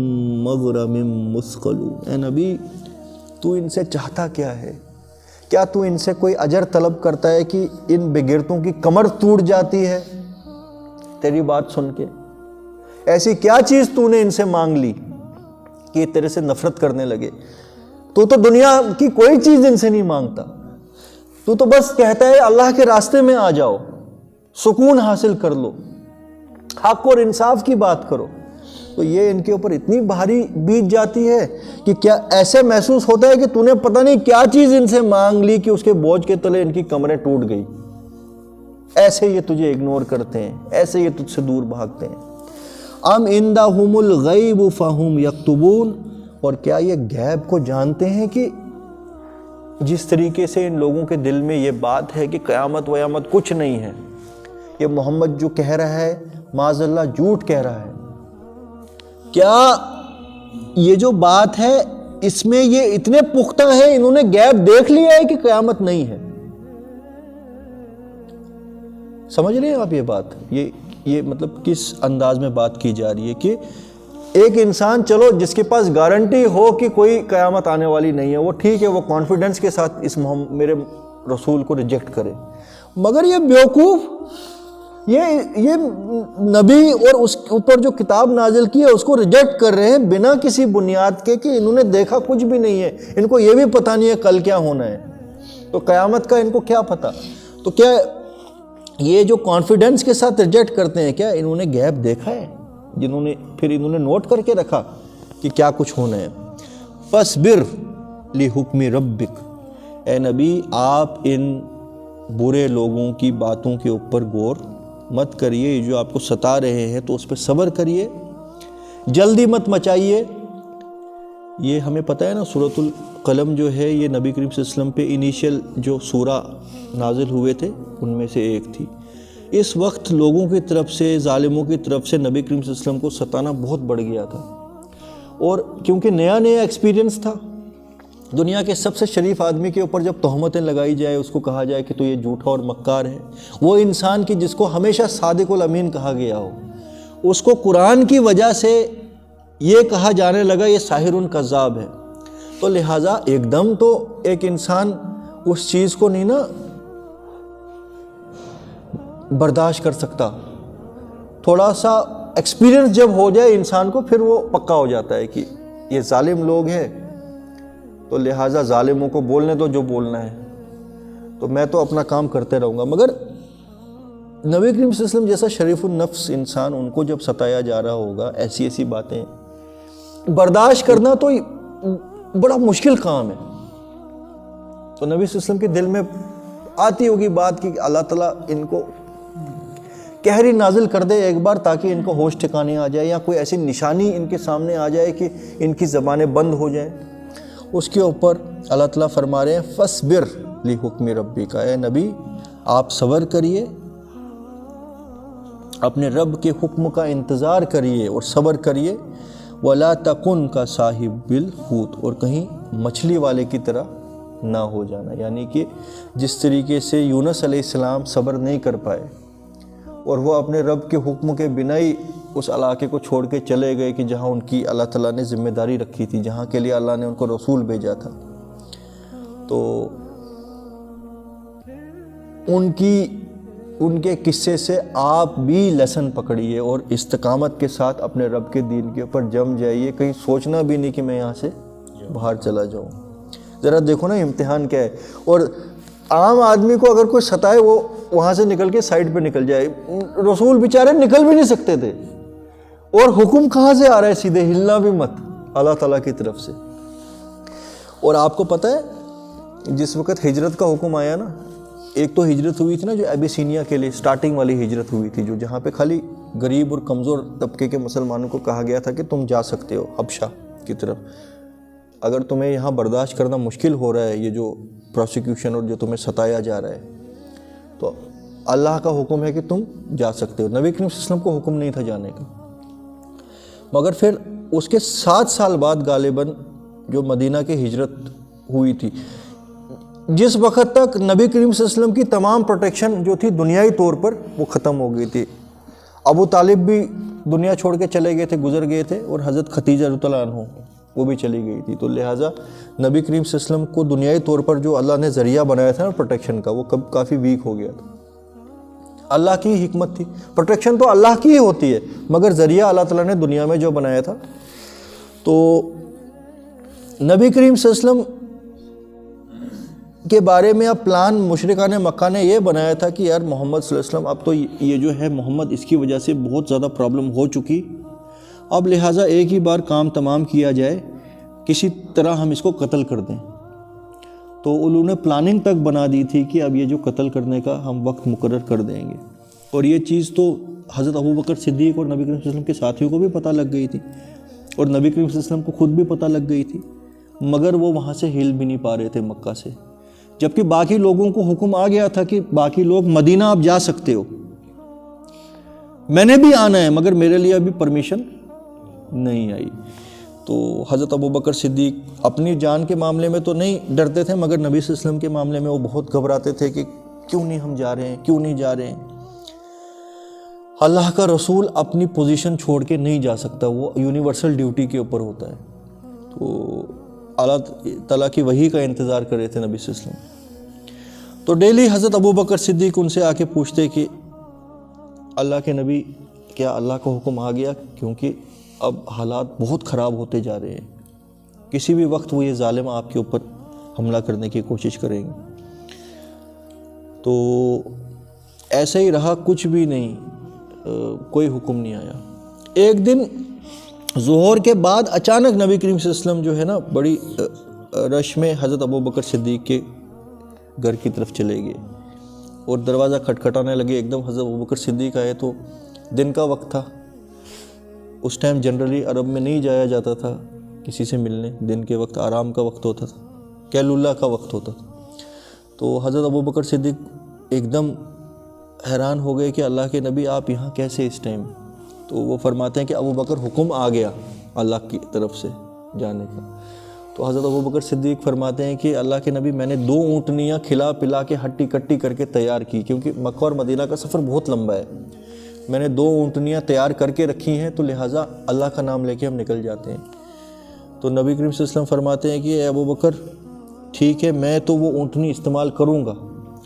مغرم مثقلون، اے نبی تو ان سے چاہتا کیا ہے؟ کیا تو ان سے کوئی اجر طلب کرتا ہے کہ ان بگرتوں کی کمر ٹوٹ جاتی ہے تیری بات سن کے؟ ایسی کیا چیز تو نے ان سے مانگ لی کہ یہ تیرے سے نفرت کرنے لگے؟ تو دنیا کی کوئی چیز ان سے نہیں مانگتا، تو بس کہتا ہے اللہ کے راستے میں آ جاؤ، سکون حاصل کر لو، حق اور انصاف کی بات کرو۔ تو یہ ان کے اوپر اتنی بھاری بیت جاتی ہے کہ کیا ایسے محسوس ہوتا ہے کہ تو نے پتہ نہیں کیا چیز ان سے مانگ لی کہ اس کے بوجھ کے تلے ان کی کمریں ٹوٹ گئی۔ ایسے یہ تجھے اگنور کرتے ہیں، ایسے یہ تجھ سے دور بھاگتے ہیں۔ ام عندہم الغیب فہم یکتبون، اور کیا یہ غیب کو جانتے ہیں کہ جس طریقے سے ان لوگوں کے دل میں یہ بات ہے کہ قیامت ویامت کچھ نہیں ہے، یہ محمد جو کہہ رہا ہے معاذ اللہ جھوٹ کہہ رہا ہے، کیا یہ جو بات ہے اس میں یہ اتنے پختہ ہیں، انہوں نے غیب دیکھ لیا ہے کہ قیامت نہیں ہے؟ سمجھ رہے ہیں آپ یہ بات؟ یہ مطلب کس انداز میں بات کی جا رہی ہے کہ ایک انسان چلو جس کے پاس گارنٹی ہو کہ کوئی قیامت آنے والی نہیں ہے، وہ ٹھیک ہے، وہ کانفیڈنس کے ساتھ اس میرے رسول کو ریجیکٹ کرے، مگر یہ بیوقوف یہ نبی اور اس اوپر جو کتاب نازل کی ہے اس کو ریجیکٹ کر رہے ہیں بنا کسی بنیاد کے کہ انہوں نے دیکھا کچھ بھی نہیں ہے، ان کو یہ بھی پتہ نہیں ہے کل کیا ہونا ہے، تو قیامت کا ان کو کیا پتہ؟ تو کیا یہ جو کانفیڈنس کے ساتھ ریجیکٹ کرتے ہیں، کیا انہوں نے غیب دیکھا ہے جنہوں نے پھر انہوں نے نوٹ کر کے رکھا کہ کیا کچھ ہونا ہے؟ فاصبر لحکم ربک، اے نبی آپ ان برے لوگوں کی باتوں کے اوپر غور مت کریے، جو آپ کو ستا رہے ہیں تو اس پہ صبر کریے، جلدی مت مچائیے۔ یہ ہمیں پتہ ہے نا سورۃ القلم جو ہے یہ نبی کریم صلی اللہ علیہ وسلم پہ انیشیل جو سورہ نازل ہوئے تھے ان میں سے ایک تھی۔ اس وقت لوگوں کی طرف سے، ظالموں کی طرف سے نبی کریم صلی اللہ علیہ وسلم کو ستانا بہت بڑھ گیا تھا، اور کیونکہ نیا ایکسپیرینس تھا، دنیا کے سب سے شریف آدمی کے اوپر جب تہمتیں لگائی جائے، اس کو کہا جائے کہ تو یہ جھوٹا اور مکار ہے، وہ انسان کی جس کو ہمیشہ صادق الامین کہا گیا ہو، اس کو قرآن کی وجہ سے یہ کہا جانے لگا یہ ساحر کذاب ہے، تو لہٰذا ایک دم تو ایک انسان اس چیز کو نہیں نا برداشت کر سکتا، تھوڑا سا ایکسپیرینس جب ہو جائے انسان کو پھر وہ پکا ہو جاتا ہے کہ یہ ظالم لوگ ہیں، تو لہٰذا ظالموں کو بولنے دو جو بولنا ہے، تو میں تو اپنا کام کرتے رہوں گا۔ مگر نبی کریم صلی اللہ علیہ وسلم جیسا شریف النفس انسان، ان کو جب ستایا جا رہا ہوگا ایسی باتیں برداشت کرنا تو بڑا مشکل کام ہے، تو نبی صلی اللہ علیہ وسلم کے دل میں آتی ہوگی بات کہ اللہ تعالیٰ ان کو قہری نازل کر دے ایک بار تاکہ ان کو ہوش ٹھکانے آ جائے، یا کوئی ایسی نشانی ان کے سامنے آ جائے کہ ان کی زبانیں بند ہو جائیں۔ اس کے اوپر اللہ تعالیٰ فرما رہے ہیں فاصبر لحکم ربک، اے نبی آپ صبر کریے، اپنے رب کے حکم کا انتظار کریے اور صبر کریے، وَلَا تَكُنْ كَصَاحِبِ الْحُوتِ، اور کہیں مچھلی والے کی طرح نہ ہو جانا، یعنی کہ جس طریقے سے یونس علیہ السلام صبر نہیں کر پائے اور وہ اپنے رب کے حکم کے بنا ہی اس علاقے کو چھوڑ کے چلے گئے کہ جہاں ان کی اللہ تعالیٰ نے ذمہ داری رکھی تھی، جہاں کے لیے اللہ نے ان کو رسول بھیجا تھا، تو ان کے قصے سے آپ بھی لیسن پکڑیے اور استقامت کے ساتھ اپنے رب کے دین کے اوپر جم جائیے، کہیں سوچنا بھی نہیں کہ میں یہاں سے باہر چلا جاؤں۔ ذرا دیکھو نا امتحان کیا ہے، اور عام آدمی کو اگر کوئی ستائے وہ وہاں سے نکل کے سائڈ پہ نکل جائے، رسول بیچارے نکل بھی نہیں سکتے تھے، اور حکم کہاں سے آ رہا ہے؟ سیدھے ہلنا بھی مت، اللہ تعالیٰ کی طرف سے۔ اور آپ کو پتہ ہے جس وقت ہجرت کا حکم آیا نا، ایک تو ہجرت ہوئی تھی نا جو ابیسینیا کے لیے سٹارٹنگ والی ہجرت ہوئی تھی، جو جہاں پہ خالی غریب اور کمزور طبقے کے مسلمانوں کو کہا گیا تھا کہ تم جا سکتے ہو حبشہ کی طرف، اگر تمہیں یہاں برداشت کرنا مشکل ہو رہا ہے یہ جو پروسیکیوشن اور جو تمہیں ستایا جا رہا ہے، تو اللہ کا حکم ہے کہ تم جا سکتے ہو۔ نبی کریم صلی اللہ علیہ وسلم کو حکم نہیں تھا جانے کا، مگر پھر اس کے 7 سال بعد غالباً جو مدینہ کی ہجرت ہوئی تھی، جس وقت تک نبی کریم صلی اللہ علیہ وسلم کی تمام پروٹیکشن جو تھی دنیائی طور پر وہ ختم ہو گئی تھی، ابو طالب بھی دنیا چھوڑ کے چلے گئے تھے، گزر گئے تھے، اور حضرت خدیجہ رضی اللہ عنہ وہ بھی چلی گئی تھی، تو لہٰذا نبی کریم صلی اللہ علیہ وسلم کو دنیائی طور پر جو اللہ نے ذریعہ بنایا تھا نا پروٹیکشن کا، وہ کافی ویک ہو گیا تھا۔ اللہ کی حکمت تھی. پروٹیکشن تو اللہ کی ہی ہوتی ہے مگر ذریعہ اللہ تعالیٰ نے دنیا میں جو بنایا تھا. تو نبی کریم صلی اللہ علیہ وسلم کے بارے میں اب پلان مشرکان مکہ نے یہ بنایا تھا کہ یار محمد صلی اللہ علیہ وسلم اب تو یہ جو ہے محمد اس کی وجہ سے بہت زیادہ پرابلم ہو چکی، اب لہٰذا ایک ہی بار کام تمام کیا جائے، کسی طرح ہم اس کو قتل کر دیں. تو انہوں نے پلاننگ تک بنا دی تھی کہ اب یہ جو قتل کرنے کا ہم وقت مقرر کر دیں گے. اور یہ چیز تو حضرت ابوبکر صدیق اور نبی کریم صلی اللہ علیہ وسلم کے ساتھیوں کو بھی پتہ لگ گئی تھی اور نبی کریم صلی اللہ علیہ وسلم کو خود بھی پتہ لگ گئی تھی، مگر وہ وہاں سے ہل بھی نہیں پا رہے تھے مکہ سے. جبکہ باقی لوگوں کو حکم آ گیا تھا کہ باقی لوگ مدینہ آپ جا سکتے ہو، میں نے بھی آنا ہے مگر میرے لیے ابھی پرمیشن نہیں آئی. تو حضرت ابوبکر صدیق اپنی جان کے معاملے میں تو نہیں ڈرتے تھے مگر نبی صلی اللہ علیہ وسلم کے معاملے میں وہ بہت گھبراتے تھے کہ کیوں نہیں ہم جا رہے ہیں، کیوں نہیں جا رہے ہیں. اللہ کا رسول اپنی پوزیشن چھوڑ کے نہیں جا سکتا، وہ یونیورسل ڈیوٹی کے اوپر ہوتا ہے. تو اللہ تعالیٰ کی وحی کا انتظار کر رہے تھے نبی صلی اللہ علیہ وسلم. تو ڈیلی حضرت ابوبکر صدیق ان سے آ کے پوچھتے کہ اللہ کے نبی کیا اللہ کا حکم آ گیا، کیونکہ اب حالات بہت خراب ہوتے جا رہے ہیں، کسی بھی وقت وہ یہ ظالم آپ کے اوپر حملہ کرنے کی کوشش کریں گے. تو ایسے ہی رہا، کچھ بھی نہیں، کوئی حکم نہیں آیا. ایک دن ظہر کے بعد اچانک نبی کریم صلی اللہ علیہ وسلم جو ہے نا بڑی رش میں حضرت ابوبکر صدیق کے گھر کی طرف چلے گئے اور دروازہ کھٹکھٹانے لگے. ایک دم حضرت ابوبکر صدیق آئے تو دن کا وقت تھا، اس ٹائم جنرلی عرب میں نہیں جایا جاتا تھا کسی سے ملنے، دن کے وقت آرام کا وقت ہوتا تھا، قیلولہ کا وقت ہوتا تھا. تو حضرت ابوبکر صدیق ایک دم حیران ہو گئے کہ اللہ کے نبی آپ یہاں کیسے اس ٹائم. تو وہ فرماتے ہیں کہ ابوبکر حکم آ گیا اللہ کی طرف سے جانے کا. تو حضرت ابوبکر صدیق فرماتے ہیں کہ اللہ کے نبی میں نے 2 اونٹنیاں کھلا پلا کے ہٹی کٹی کر کے تیار کی، کیونکہ مکہ اور مدینہ کا سفر بہت لمبا ہے. میں نے 2 اونٹنیاں تیار کر کے رکھی ہیں، تو لہٰذا اللہ کا نام لے کے ہم نکل جاتے ہیں. تو نبی کریم صلی اللہ علیہ وسلم فرماتے ہیں کہ اے ابوبکر ٹھیک ہے، میں تو وہ اونٹنی استعمال کروں گا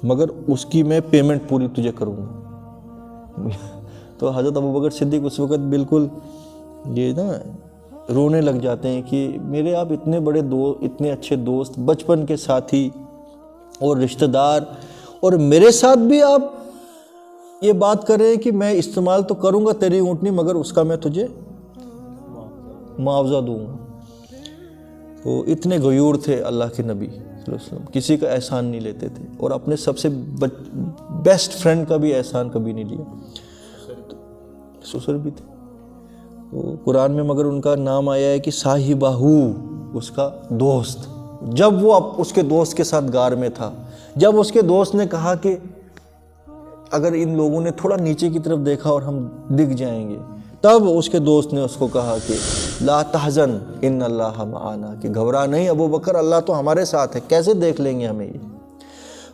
مگر اس کی میں پیمنٹ پوری تجھے کروں گا. تو حضرت ابوبکر صدیق اس وقت بالکل یہ نا رونے لگ جاتے ہیں کہ میرے آپ اتنے بڑے اتنے اچھے دوست، بچپن کے ساتھی اور رشتہ دار، اور میرے ساتھ بھی آپ یہ بات کر رہے ہیں کہ میں استعمال تو کروں گا تیری اونٹنی مگر اس کا میں تجھے معاوضہ دوں گا. تو اتنے غیور تھے اللہ کے نبی صلی اللہ علیہ وسلم، کسی کا احسان نہیں لیتے تھے اور اپنے سب سے بیسٹ فرینڈ کا بھی احسان کبھی نہیں لیا. سسر بھی تھے. تو قرآن میں مگر ان کا نام آیا ہے کہ صاحبہ، اس کا دوست. جب وہ اس کے دوست کے ساتھ غار میں تھا، جب اس کے دوست نے کہا کہ اگر ان لوگوں نے تھوڑا نیچے کی طرف دیکھا اور ہم دکھ جائیں گے، تب اس کے دوست نے اس کو کہا کہ لا تحزن ان اللہ معنا، کہ گھبرا نہیں ابوبکر، اللہ تو ہمارے ساتھ ہے، کیسے دیکھ لیں گے ہمیں یہ.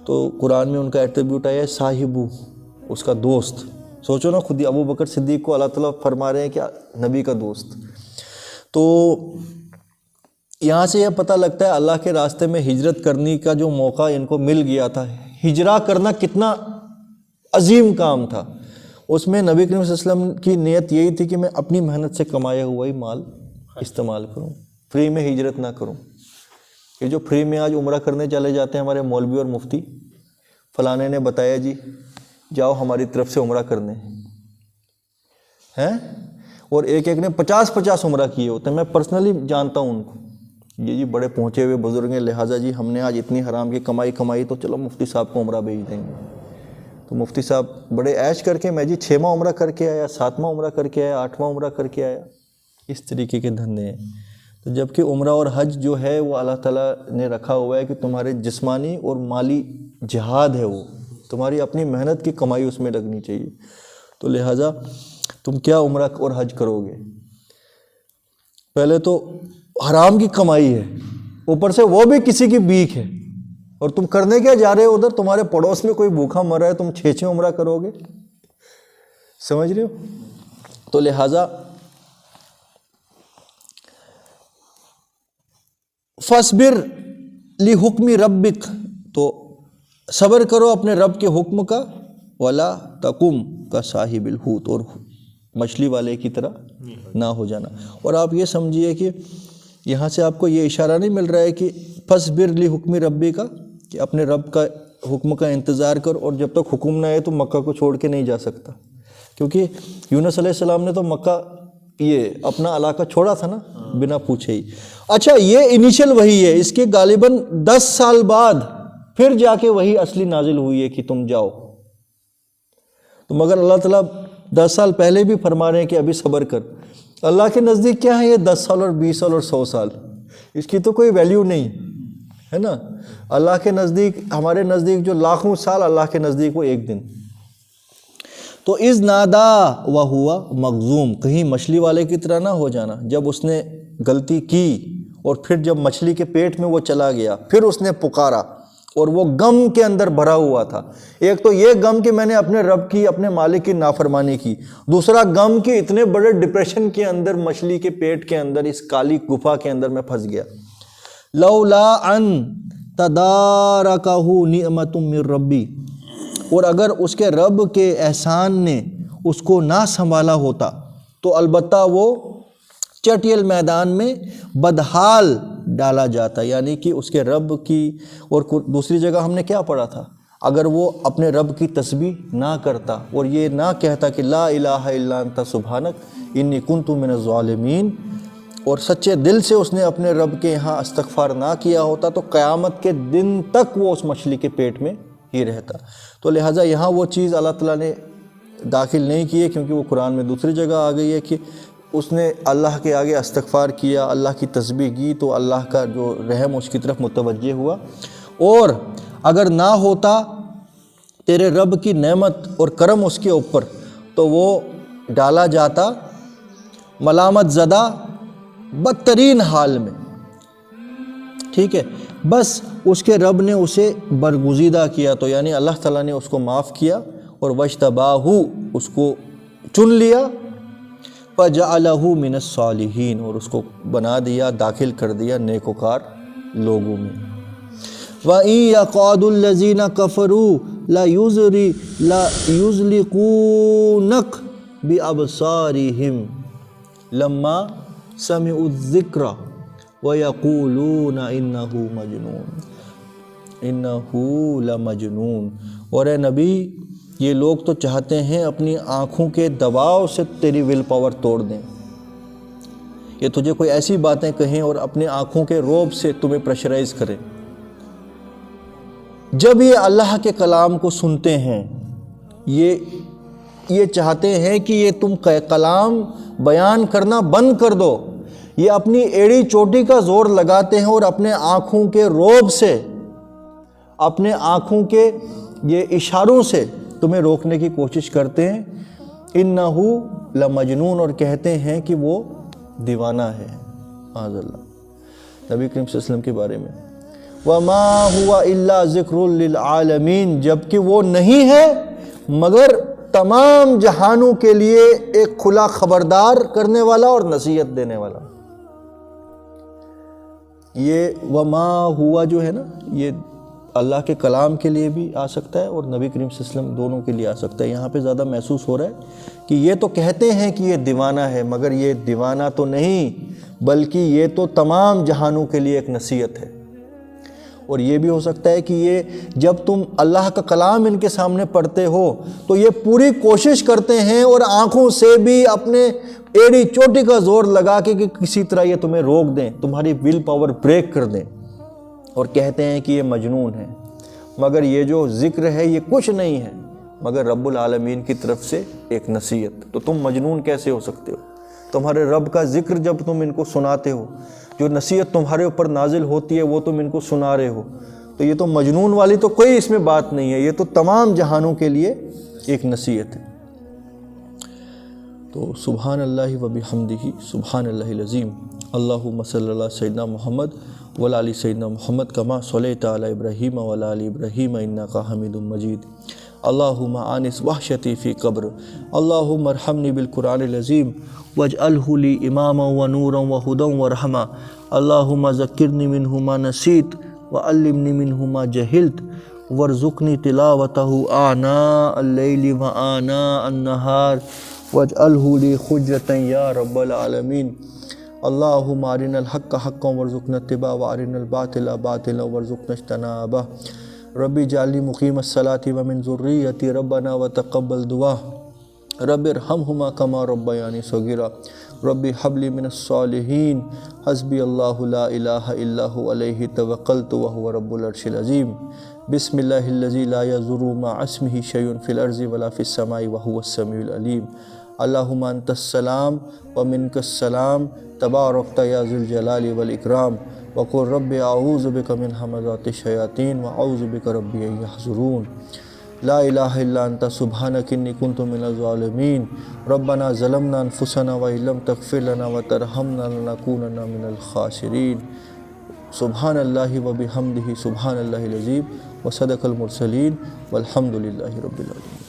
تو قرآن میں ان کا ایٹریبیوٹ آیا ہے صاحبو، اس کا دوست. سوچو نا، خود ہی ابوبکر صدیق کو اللہ تعالیٰ فرما رہے ہیں کہ نبی کا دوست. تو یہاں سے یہ پتہ لگتا ہے اللہ کے راستے میں ہجرت کرنے کا جو موقع ان کو مل گیا تھا، ہجرہ کرنا کتنا عظیم کام تھا. اس میں نبی کریم صلی اللہ علیہ وسلم کی نیت یہی تھی کہ میں اپنی محنت سے کمایا ہوا ہی مال استعمال کروں، فری میں ہجرت نہ کروں. یہ جو فری میں آج عمرہ کرنے چلے جاتے ہیں ہمارے مولوی اور مفتی، فلانے نے بتایا جی جاؤ ہماری طرف سے عمرہ کرنے ہیں، اور ایک نے 50 عمرہ کیے ہوتے ہیں. میں پرسنلی جانتا ہوں ان کو، یہ جی بڑے پہنچے ہوئے بزرگ ہیں، لہٰذا جی ہم نے آج اتنی حرام کی کمائی تو چلو مفتی صاحب کو عمرہ بھیج دیں گے. تو مفتی صاحب بڑے عیش کر کے، میں جی 6واں عمرہ کر کے آیا، 7واں عمرہ کر کے آیا، 8واں عمرہ کر کے آیا. اس طریقے کے دھندے ہیں. تو جبکہ عمرہ اور حج جو ہے وہ اللہ تعالیٰ نے رکھا ہوا ہے کہ تمہارے جسمانی اور مالی جہاد ہے، وہ تمہاری اپنی محنت کی کمائی اس میں لگنی چاہیے. تو لہٰذا تم کیا عمرہ اور حج کرو گے؟ پہلے تو حرام کی کمائی ہے، اوپر سے وہ بھی کسی کی بیک ہے، اور تم کرنے کیا جا رہے ہو ادھر؟ تمہارے پڑوس میں کوئی بھوکا مر رہا ہے، تم 6 عمرہ کرو گے؟ سمجھ رہے ہو؟ تو لہٰذا فَاصْبِرْ لِحُکْمِ رَبِّکَ، تو صبر کرو اپنے رب کے حکم کا، ولا تقم کا صاحب الحوت، اور مچھلی والے کی طرح نہ ہو جانا۔ اور آپ یہ سمجھیے کہ یہاں سے آپ کو یہ اشارہ نہیں مل رہا ہے کہ فاصبر لحکم ربی کا، کہ اپنے رب کا حکم کا انتظار کر، اور جب تک حکم نہ آئے تو مکہ کو چھوڑ کے نہیں جا سکتا، کیونکہ یونس علیہ السلام نے تو مکہ یہ اپنا علاقہ چھوڑا تھا نا بنا پوچھے ہی۔ اچھا یہ انیشل وحی ہے، اس کے غالباً 10 سال بعد پھر جا کے وحی اصلی نازل ہوئی ہے کہ تم جاؤ۔ تو مگر اللہ تعالیٰ 10 سال پہلے بھی فرما رہے ہیں کہ ابھی صبر کر۔ اللہ کے نزدیک کیا ہے یہ 10 سال اور 20 سال اور 100 سال، اس کی تو کوئی ویلیو نہیں ہے نا۔ اللہ کے نزدیک، ہمارے نزدیک جو لاکھوں سال، اللہ کے نزدیک وہ ایک دن۔ تو اذ نادا وہوا مغزوم، کہیں مچھلی والے کی طرح نہ ہو جانا۔ جب اس نے غلطی کی اور پھر جب مچھلی کے پیٹ میں وہ چلا گیا، پھر اس نے پکارا اور وہ غم کے اندر بھرا ہوا تھا۔ ایک تو یہ غم کہ میں نے اپنے رب کی، اپنے مالک کی نافرمانی کی، دوسرا غم کہ اتنے بڑے ڈپریشن کے اندر، مچھلی کے پیٹ کے اندر، اس کالی گفا کے اندر میں پھنس گیا۔ لولا ان تدارکہ نعمت من ربی، اور اگر اس کے رب کے احسان نے اس کو نہ سنبھالا ہوتا تو البتہ وہ چٹیل میدان میں بدحال ڈالا جاتا، یعنی کہ اس کے رب کی۔ اور دوسری جگہ ہم نے کیا پڑھا تھا، اگر وہ اپنے رب کی تسبیح نہ کرتا اور یہ نہ کہتا کہ لا الہ الا انت سبحانک انی کنت من الظالمین، اور سچے دل سے اس نے اپنے رب کے یہاں استغفار نہ کیا ہوتا، تو قیامت کے دن تک وہ اس مچھلی کے پیٹ میں ہی رہتا۔ تو لہٰذا یہاں وہ چیز اللہ تعالیٰ نے داخل نہیں کی ہے، کیونکہ وہ قرآن میں دوسری جگہ آ گئی ہے کہ اس نے اللہ کے آگے استغفار کیا، اللہ کی تسبیح کی، تو اللہ کا جو رحم اس کی طرف متوجہ ہوا۔ اور اگر نہ ہوتا تیرے رب کی نعمت اور کرم اس کے اوپر، تو وہ ڈالا جاتا ملامت زدہ بدترین حال میں، ٹھیک ہے۔ بس اس کے رب نے اسے برگزیدہ کیا، تو یعنی اللہ تعالیٰ نے اس کو معاف کیا، اور وجتباہ، اس کو چن لیا، فجعلہ من الصالحین، اور اس کو بنا دیا، داخل کر دیا نیکوکار لوگوں میں۔ وَإِن يَقْعُدُ الَّذِينَ كَفَرُوا لَيُزْلِقُونَكَ بِأَبْصَارِهِمْ لَمَّا سَمِعُوا الذِّكْرَ وَيَقُولُونَ إِنَّهُ لَمَجْنُونٌ۔ اور اے نبی، یہ لوگ تو چاہتے ہیں اپنی آنکھوں کے دباؤ سے تیری ول پاور توڑ دیں، یہ تجھے کوئی ایسی باتیں کہیں اور اپنے آنکھوں کے روب سے تمہیں پریشرائز کریں۔ جب یہ اللہ کے کلام کو سنتے ہیں، یہ چاہتے ہیں کہ یہ تم کلام بیان کرنا بند کر دو، یہ اپنی ایڑی چوٹی کا زور لگاتے ہیں اور اپنے آنکھوں کے روب سے، اپنے آنکھوں کے یہ اشاروں سے تمہیں روکنے کی کوشش کرتے ہیں۔ انہ لمجنون، اور کہتے ہیں کہ وہ دیوانہ ہے، معاذ اللہ، نبی کریم صلی اللہ علیہ وسلم کے بارے میں۔ وما هو الا ذکر للعالمین، جبکہ وہ نہیں ہے مگر تمام جہانوں کے لیے ایک کھلا خبردار کرنے والا اور نصیحت دینے والا۔ یہ وما ہوا جو ہے نا، یہ اللہ کے کلام کے لیے بھی آ سکتا ہے اور نبی کریم صلی اللہ علیہ وسلم دونوں کے لیے آ سکتا ہے۔ یہاں پہ زیادہ محسوس ہو رہا ہے کہ یہ تو کہتے ہیں کہ یہ دیوانہ ہے، مگر یہ دیوانہ تو نہیں، بلکہ یہ تو تمام جہانوں کے لیے ایک نصیحت ہے۔ اور یہ بھی ہو سکتا ہے کہ یہ جب تم اللہ کا کلام ان کے سامنے پڑھتے ہو تو یہ پوری کوشش کرتے ہیں اور آنکھوں سے بھی اپنے ایڑی چوٹی کا زور لگا کے کہ کسی طرح یہ تمہیں روک دیں، تمہاری ول پاور بریک کر دیں، اور کہتے ہیں کہ یہ مجنون ہے، مگر یہ جو ذکر ہے یہ کچھ نہیں ہے مگر رب العالمین کی طرف سے ایک نصیحت۔ تو تم مجنون کیسے ہو سکتے ہو؟ تمہارے رب کا ذکر جب تم ان کو سناتے ہو، جو نصیحت تمہارے اوپر نازل ہوتی ہے وہ تم ان کو سنا رہے ہو، تو یہ تو مجنون والی تو کوئی اس میں بات نہیں ہے، یہ تو تمام جہانوں کے لیے ایک نصیحت ہے۔ تو سبحان اللہ و بحمدہ سبحان اللہ العظیم۔ اللہم صلی اللہ سیدنا محمد وعلی آل سیدنا محمد کما صلیت علی ابراہیم وعلی آل ابراہیم انک حمید مجید۔ اللہم آنس وحشتی فی قبر، اللہم ارحمنی بالقرآن العظیم واجعلہ لی اماما ونورا وہدا ورحمہ، اللہم ذکرنی منہ ما نسیت وعلمنی منہ ما جہلت وارزقنی تلاوتہ آناء اللیل و آناء النہار واجعلہ لی حجۃ یا رب العالمین۔ اللہم ارنا الحق حقا وارزقنا اتباعہ وارنا الباطل باطلا وارزقنا اجتنابہ۔ رب اجعلنی مقیم الصلاۃ ومن ذریتی ربنا وتقبل دعا۔ رب ارحمہما کما ربیانی صغیرا۔ رب حب لی من الصالحین۔ حسبی اللہ لا الہ الا هو علیہ توکلت وہو رب العرش العظیم۔ بسم اللہ الذی لا یضر مع اسمہ شیء فی الارض ولا فی السماء وہو السمیع العلیم۔ اللہم انت السلام ومنک السلام تبارکت یا ذی الجلال والاکرام۔ وقل رب اعوذ بک من ہمزات الشیاطین واعوذ بک رب ان یحضرون۔ لا الہ الا انت سبحانک انی کنت من الظالمین۔ ربنا ظلمنا انفسنا وان لم تغفر لنا وترحمنا لنکونن من الخاسرین۔ سبحان اللہ وبحمدہ سبحان اللہ العظیم وصدق المرسلین والحمد للہ رب العالمین۔